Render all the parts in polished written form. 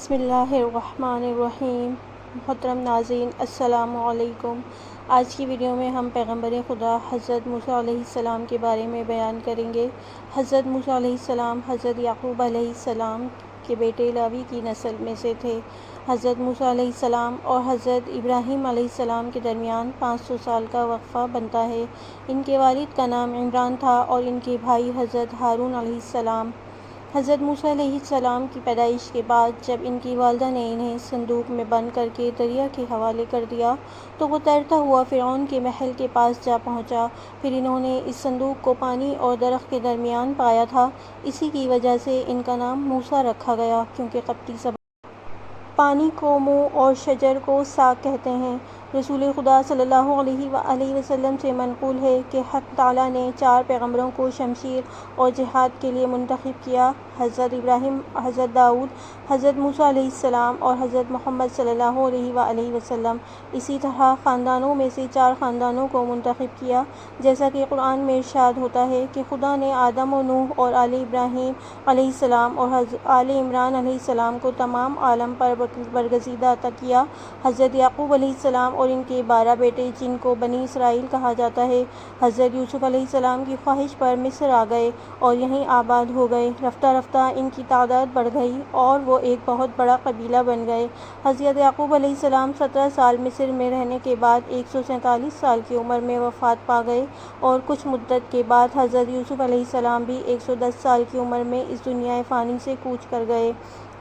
بسم اللہ الرحمن الرحیم۔ محترم ناظرین السلام علیکم۔ آج کی ویڈیو میں ہم پیغمبر خدا حضرت موسیٰ علیہ السلام کے بارے میں بیان کریں گے۔ حضرت موسیٰ علیہ السلام حضرت یعقوب علیہ السلام کے بیٹے لاوی کی نسل میں سے تھے۔ حضرت موسیٰ علیہ السلام اور حضرت ابراہیم علیہ السلام کے درمیان 500 سال کا وقفہ بنتا ہے۔ ان کے والد کا نام عمران تھا اور ان کے بھائی حضرت ہارون علیہ السلام۔ حضرت موسیٰ علیہ السلام کی پیدائش کے بعد جب ان کی والدہ نے انہیں صندوق میں بند کر کے دریا کے حوالے کر دیا تو وہ تیرتا ہوا فرعون کے محل کے پاس جا پہنچا۔ پھر انہوں نے اس صندوق کو پانی اور درخت کے درمیان پایا تھا، اسی کی وجہ سے ان کا نام موسیٰ رکھا گیا، کیونکہ قبطی زبان پانی کو منہ اور شجر کو ساق کہتے ہیں۔ رسول خدا صلی اللہ علیہ وآلہ وسلم سے منقول ہے کہ حق تعالیٰ نے 4 پیغمبروں کو شمشیر اور جہاد کے لیے منتخب کیا: حضرت ابراہیم، حضرت داؤد، حضرت موسیٰ علیہ السلام اور حضرت محمد صلی اللہ علیہ وآلہ وسلم۔ اسی طرح خاندانوں میں سے 4 خاندانوں کو منتخب کیا، جیسا کہ قرآن میں ارشاد ہوتا ہے کہ خدا نے آدم و نوح اور آل ابراہیم علیہ السلام اور آل عمران علیہ السلام کو تمام عالم پر برگزیدہ عطا کیا۔ حضرت یعقوب علیہ السلام اور ان کے 12 بیٹے، جن کو بنی اسرائیل کہا جاتا ہے، حضرت یوسف علیہ السلام کی خواہش پر مصر آ گئے اور یہیں آباد ہو گئے۔ رفتہ رفتہ ان کی تعداد بڑھ گئی اور وہ ایک بہت بڑا قبیلہ بن گئے۔ حضرت یعقوب علیہ السلام 17 سال مصر میں رہنے کے بعد 147 سال کی عمر میں وفات پا گئے اور کچھ مدت کے بعد حضرت یوسف علیہ السلام بھی 110 سال کی عمر میں اس دنیا فانی سے کوچ کر گئے۔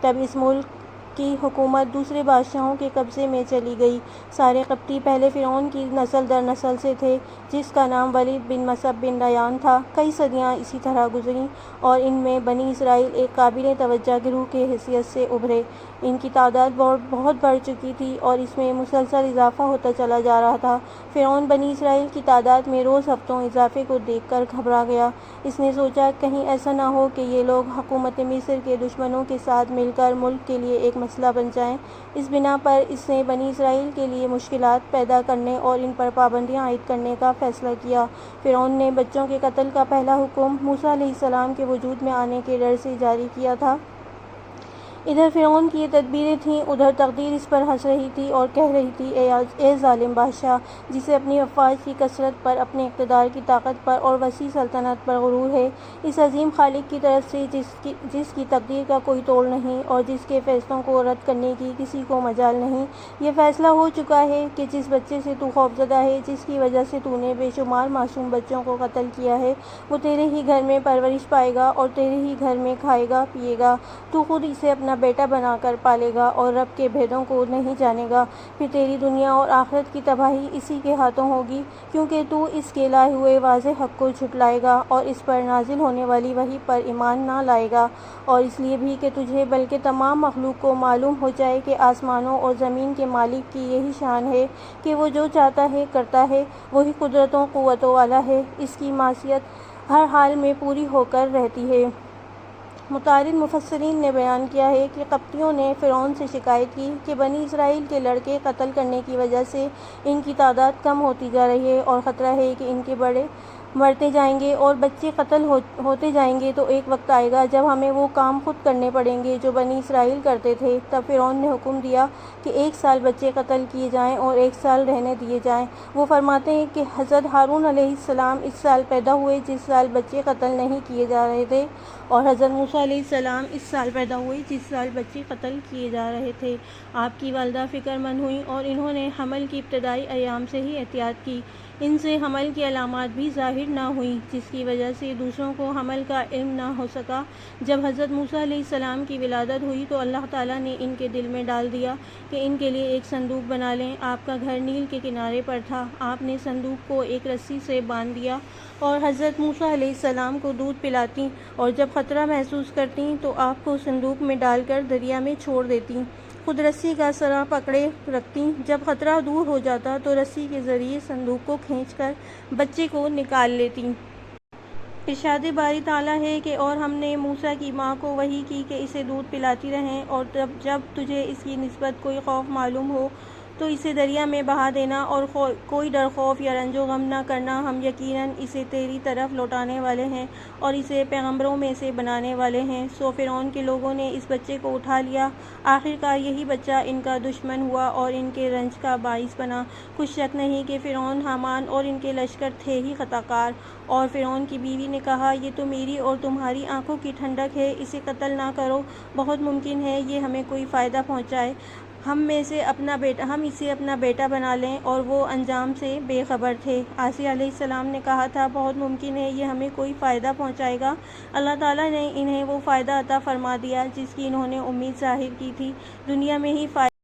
تب اس ملک کی حکومت دوسرے بادشاہوں کے قبضے میں چلی گئی۔ سارے قبطی پہلے فرعون کی نسل در نسل سے تھے، جس کا نام ولید بن مصعب بن ریان تھا۔ کئی صدیاں اسی طرح گزریں اور ان میں بنی اسرائیل ایک قابل توجہ گروہ کی حیثیت سے ابھرے۔ ان کی تعداد بہت بڑھ چکی تھی اور اس میں مسلسل اضافہ ہوتا چلا جا رہا تھا۔ فرعون بنی اسرائیل کی تعداد میں روز ہفتوں اضافے کو دیکھ کر گھبرا گیا۔ اس نے سوچا کہیں ایسا نہ ہو کہ یہ لوگ حکومت مصر کے دشمنوں کے ساتھ مل کر ملک کے لیے ایک مسئلہ بن جائیں۔ اس بنا پر اس نے بنی اسرائیل کے لیے مشکلات پیدا کرنے اور ان پر پابندیاں عائد کرنے کا فیصلہ کیا۔ فرعون نے بچوں کے قتل کا پہلا حکم موسیٰ علیہ السلام کے وجود میں آنے کے ڈر سے جاری کیا تھا۔ ادھر فرعون کی یہ تدبیریں تھیں، ادھر تقدیر اس پر ہنس رہی تھی اور کہہ رہی تھی، اے ظالم بادشاہ، جسے اپنی افواج کی کثرت پر، اپنے اقتدار کی طاقت پر اور وسیع سلطنت پر غرور ہے، اس عظیم خالق کی طرف سے جس کی تقدیر کا کوئی توڑ نہیں اور جس کے فیصلوں کو رد کرنے کی کسی کو مجال نہیں، یہ فیصلہ ہو چکا ہے کہ جس بچے سے تو خوفزدہ ہے، جس کی وجہ سے تو نے بے شمار معصوم بچوں کو قتل کیا ہے، وہ تیرے ہی گھر میں پرورش پائے گا اور تیرے ہی گھر میں کھائے گا پیے گا۔ تو خود اسے اپنا بیٹا بنا کر پالے گا اور رب کے بھیدوں کو نہیں جانے گا۔ پھر تیری دنیا اور آخرت کی تباہی اسی کے ہاتھوں ہوگی، کیونکہ تو اس کے لائے ہوئے واضح حق کو جھٹلائے گا اور اس پر نازل ہونے والی وحی پر ایمان نہ لائے گا، اور اس لیے بھی کہ تجھے بلکہ تمام مخلوق کو معلوم ہو جائے کہ آسمانوں اور زمین کے مالک کی یہی شان ہے کہ وہ جو چاہتا ہے کرتا ہے، وہی قدرتوں قوتوں والا ہے، اس کی معصیت ہر حال میں پوری ہو کر رہتی ہے۔ متعدد مفسرین نے بیان کیا ہے کہ قبطیوں نے فرعون سے شکایت کی کہ بنی اسرائیل کے لڑکے قتل کرنے کی وجہ سے ان کی تعداد کم ہوتی جا رہی ہے اور خطرہ ہے کہ ان کے بڑے مرتے جائیں گے اور بچے قتل ہوتے جائیں گے، تو ایک وقت آئے گا جب ہمیں وہ کام خود کرنے پڑیں گے جو بنی اسرائیل کرتے تھے۔ تب فرعون نے حکم دیا کہ 1 سال بچے قتل کیے جائیں اور 1 سال رہنے دیے جائیں۔ وہ فرماتے ہیں کہ حضرت ہارون علیہ السلام اس سال پیدا ہوئے جس سال بچے قتل نہیں کیے جا رہے تھے، اور حضرت موسیٰ علیہ السلام اس سال پیدا ہوئے جس سال بچے قتل کیے جا رہے تھے۔ آپ کی والدہ فکر مند ہوئیں اور انہوں نے حمل کی ابتدائی ایام سے ہی احتیاط کی۔ ان سے حمل کی علامات بھی ظاہر نہ ہوئیں، جس کی وجہ سے دوسروں کو حمل کا علم نہ ہو سکا۔ جب حضرت موسیٰ علیہ السلام کی ولادت ہوئی تو اللہ تعالیٰ نے ان کے دل میں ڈال دیا کہ ان کے لیے ایک صندوق بنا لیں۔ آپ کا گھر نیل کے کنارے پر تھا۔ آپ نے صندوق کو ایک رسی سے باندھ دیا اور حضرت موسیٰ علیہ السلام کو دودھ پلاتیں، اور جب خطرہ محسوس کرتیں تو آپ کو صندوق میں ڈال کر دریا میں چھوڑ دیتیں۔ خود رسی کا سرا پکڑے رکھتیں۔ جب خطرہ دور ہو جاتا تو رسی کے ذریعے صندوق کو کھینچ کر بچے کو نکال لیتیں۔ ارشاد باری تعالیٰ ہے کہ اور ہم نے موسیٰ کی ماں کو وحی کی کہ اسے دودھ پلاتی رہیں، اور جب تجھے اس کی نسبت کوئی خوف معلوم ہو تو اسے دریا میں بہا دینا اور کوئی ڈر خوف یا رنج و غم نہ کرنا، ہم یقیناً اسے تیری طرف لوٹانے والے ہیں اور اسے پیغمبروں میں سے بنانے والے ہیں۔ سو فرعون کے لوگوں نے اس بچے کو اٹھا لیا۔ آخرکار یہی بچہ ان کا دشمن ہوا اور ان کے رنج کا باعث بنا۔ کچھ شک نہیں کہ فرعون، حامان اور ان کے لشکر تھے ہی خطا کار۔ اور فرعون کی بیوی نے کہا، یہ تو میری اور تمہاری آنکھوں کی ٹھنڈک ہے، اسے قتل نہ کرو، بہت ممکن ہے یہ ہمیں کوئی فائدہ پہنچائے، ہم اسے اپنا بیٹا بنا لیں۔ اور وہ انجام سے بے خبر تھے۔ آسیہ علیہ السلام نے کہا تھا، بہت ممکن ہے یہ ہمیں کوئی فائدہ پہنچائے گا۔ اللہ تعالیٰ نے انہیں وہ فائدہ عطا فرما دیا جس کی انہوں نے امید ظاہر کی تھی، دنیا میں ہی فائدہ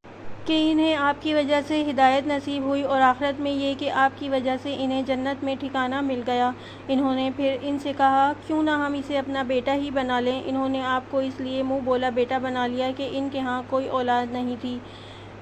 کہ انہیں آپ کی وجہ سے ہدایت نصیب ہوئی، اور آخرت میں یہ کہ آپ کی وجہ سے انہیں جنت میں ٹھکانہ مل گیا۔ انہوں نے پھر ان سے کہا، کیوں نہ ہم اسے اپنا بیٹا ہی بنا لیں۔ انہوں نے آپ کو اس لیے منہ بولا بیٹا بنا لیا کہ ان کے ہاں کوئی اولاد نہیں تھی۔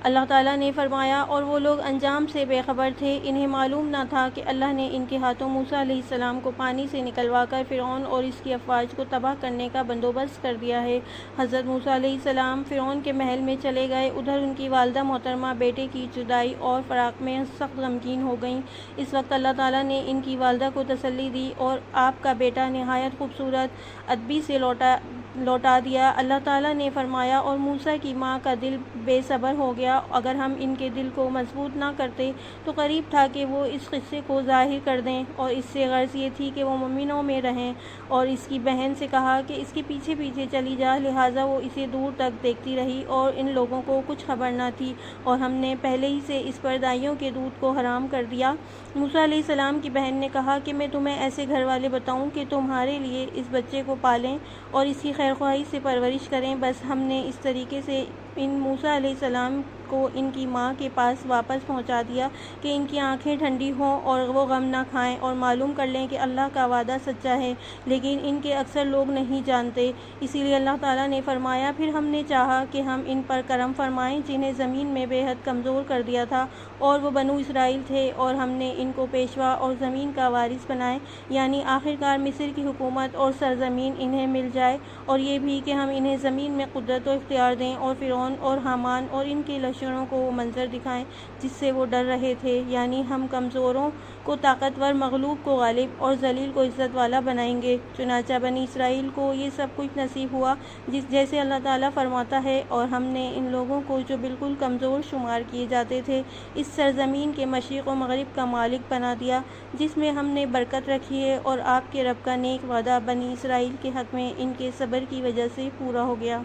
اللہ تعالیٰ نے فرمایا، اور وہ لوگ انجام سے بے خبر تھے، انہیں معلوم نہ تھا کہ اللہ نے ان کے ہاتھوں موسیٰ علیہ السلام کو پانی سے نکلوا کر فرعون اور اس کی افواج کو تباہ کرنے کا بندوبست کر دیا ہے۔ حضرت موسیٰ علیہ السلام فرعون کے محل میں چلے گئے۔ ادھر ان کی والدہ محترمہ بیٹے کی جدائی اور فراق میں سخت غمگین ہو گئیں۔ اس وقت اللہ تعالیٰ نے ان کی والدہ کو تسلی دی اور آپ کا بیٹا نہایت خوبصورت ادبی سے لوٹا دیا۔ اللہ تعالیٰ نے فرمایا، اور موسیٰ کی ماں کا دل بے صبر ہو گیا، اگر ہم ان کے دل کو مضبوط نہ کرتے تو قریب تھا کہ وہ اس قصے کو ظاہر کر دیں، اور اس سے غرض یہ تھی کہ وہ مومنوں میں رہیں۔ اور اس کی بہن سے کہا کہ اس کے پیچھے پیچھے چلی جا، لہٰذا وہ اسے دور تک دیکھتی رہی اور ان لوگوں کو کچھ خبر نہ تھی، اور ہم نے پہلے ہی سے اس پر دائیوں کے دودھ کو حرام کر دیا۔ موسیٰ علیہ السلام کی بہن نے کہا کہ میں تمہیں ایسے گھر والے بتاؤں کہ تمہارے لیے اس بچے کو پالیں اور اس کی خیرخواہی سے پرورش کریں۔ بس ہم نے اس طریقے سے ان موسیٰ علیہ السلام کو ان کی ماں کے پاس واپس پہنچا دیا کہ ان کی آنکھیں ٹھنڈی ہوں اور وہ غم نہ کھائیں اور معلوم کر لیں کہ اللہ کا وعدہ سچا ہے، لیکن ان کے اکثر لوگ نہیں جانتے۔ اسی لیے اللہ تعالیٰ نے فرمایا، پھر ہم نے چاہا کہ ہم ان پر کرم فرمائیں جنہیں زمین میں بے حد کمزور کر دیا تھا، اور وہ بنو اسرائیل تھے، اور ہم نے ان کو پیشوا اور زمین کا وارث بنائے، یعنی آخرکار مصر کی حکومت اور سرزمین انہیں مل جائے، اور یہ بھی کہ ہم انہیں زمین میں قدرت و اختیار دیں اور فرعون اور حامان اور ان کے لشکروں کو وہ منظر دکھائیں جس سے وہ ڈر رہے تھے، یعنی ہم کمزوروں کو طاقتور، مغلوب کو غالب اور ذلیل کو عزت والا بنائیں گے۔ چنانچہ بنی اسرائیل کو یہ سب کچھ نصیب ہوا جیسے اللہ تعالیٰ فرماتا ہے، اور ہم نے ان لوگوں کو جو بالکل کمزور شمار کیے جاتے تھے اس سرزمین کے مشرق و مغرب کا مالک بنا دیا، جس میں ہم نے برکت رکھی ہے، اور آپ کے رب کا نیک وعدہ بنی اسرائیل کے حق میں ان کے صبر کی وجہ سے پورا ہو گیا۔